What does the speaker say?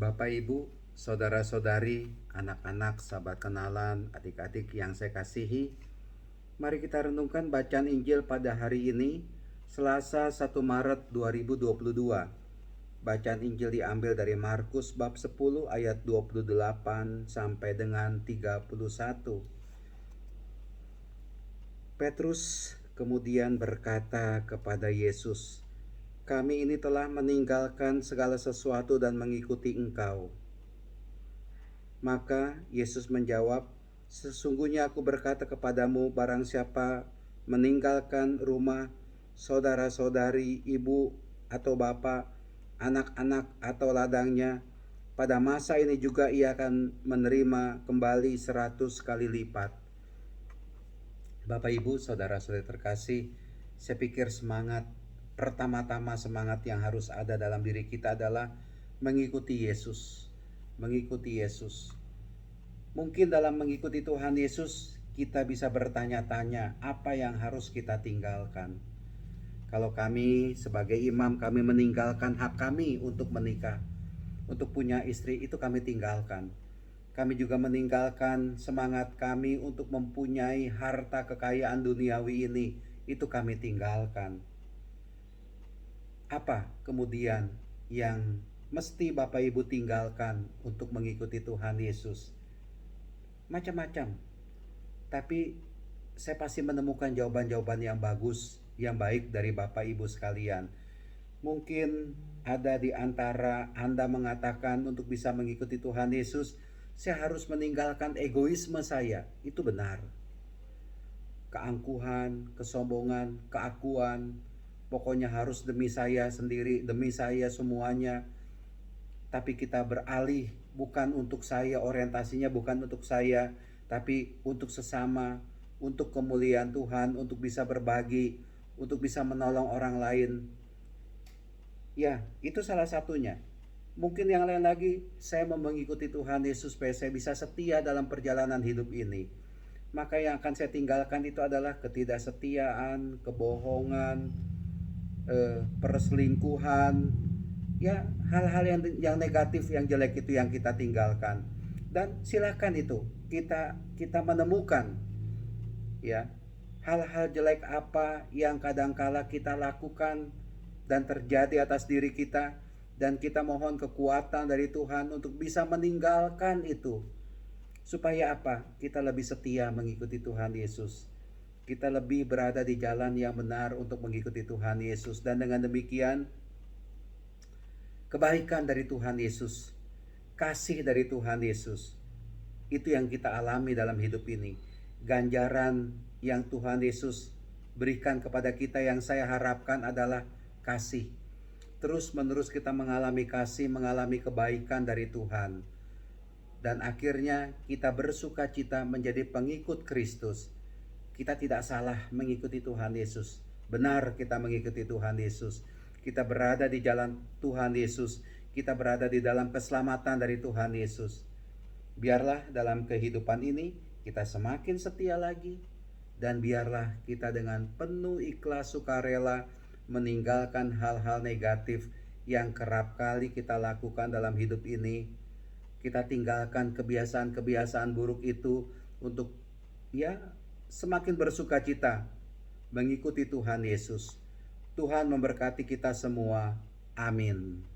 Bapak, Ibu, saudara-saudari, anak-anak, sahabat kenalan, adik-adik yang saya kasihi, mari kita renungkan bacaan Injil pada hari ini, Selasa 1 Maret 2022. Bacaan Injil diambil dari Markus bab 10 ayat 28 sampai dengan 31. Petrus kemudian berkata kepada Yesus, "Kami ini telah meninggalkan segala sesuatu dan mengikuti Engkau." Maka Yesus menjawab, "Sesungguhnya aku berkata kepadamu, barang siapa meninggalkan rumah, saudara-saudari, ibu atau bapak, anak-anak atau ladangnya, pada masa ini juga ia akan menerima kembali 100 kali lipat." Bapak, Ibu, saudara-saudari terkasih, saya pikir pertama-tama semangat yang harus ada dalam diri kita adalah mengikuti Yesus. Mengikuti Yesus. Mungkin dalam mengikuti Tuhan Yesus, kita bisa bertanya-tanya apa yang harus kita tinggalkan. Kalau kami sebagai imam, kami meninggalkan hak kami untuk menikah, untuk punya istri, itu kami tinggalkan. Kami juga meninggalkan semangat kami untuk mempunyai harta kekayaan duniawi ini, itu kami tinggalkan. Apa kemudian yang mesti Bapak Ibu tinggalkan untuk mengikuti Tuhan Yesus? Macam-macam. Tapi saya pasti menemukan jawaban-jawaban yang bagus, yang baik dari Bapak Ibu sekalian. Mungkin ada di antara Anda mengatakan untuk bisa mengikuti Tuhan Yesus, saya harus meninggalkan egoisme saya. Itu benar. Keangkuhan, kesombongan, keakuan, pokoknya harus demi saya sendiri, demi saya semuanya. Tapi kita beralih, bukan untuk saya, orientasinya bukan untuk saya, tapi untuk sesama, untuk kemuliaan Tuhan, untuk bisa berbagi, untuk bisa menolong orang lain. Ya, itu salah satunya. Mungkin yang lain lagi, saya mau mengikuti Tuhan Yesus supaya saya bisa setia dalam perjalanan hidup ini. Maka yang akan saya tinggalkan itu adalah ketidaksetiaan, kebohongan, perselingkuhan, ya hal-hal yang negatif, yang jelek itu yang kita tinggalkan. Dan silakan itu kita menemukan ya hal-hal jelek apa yang kadangkala kita lakukan dan terjadi atas diri kita, dan kita mohon kekuatan dari Tuhan untuk bisa meninggalkan itu. Supaya apa? Kita lebih setia mengikuti Tuhan Yesus. Kita lebih berada di jalan yang benar untuk mengikuti Tuhan Yesus. Dan dengan demikian, kebaikan dari Tuhan Yesus, kasih dari Tuhan Yesus, itu yang kita alami dalam hidup ini. Ganjaran yang Tuhan Yesus berikan kepada kita yang saya harapkan adalah kasih. Terus menerus kita mengalami kasih, mengalami kebaikan dari Tuhan. Dan akhirnya kita bersuka cita menjadi pengikut Kristus. Kita tidak salah mengikuti Tuhan Yesus. Benar kita mengikuti Tuhan Yesus. Kita berada di jalan Tuhan Yesus. Kita berada di dalam keselamatan dari Tuhan Yesus. Biarlah dalam kehidupan ini kita semakin setia lagi. Dan biarlah kita dengan penuh ikhlas sukarela meninggalkan hal-hal negatif yang kerap kali kita lakukan dalam hidup ini. Kita tinggalkan kebiasaan-kebiasaan buruk itu untuk semakin bersuka cita mengikuti Tuhan Yesus. Tuhan memberkati kita semua. Amin.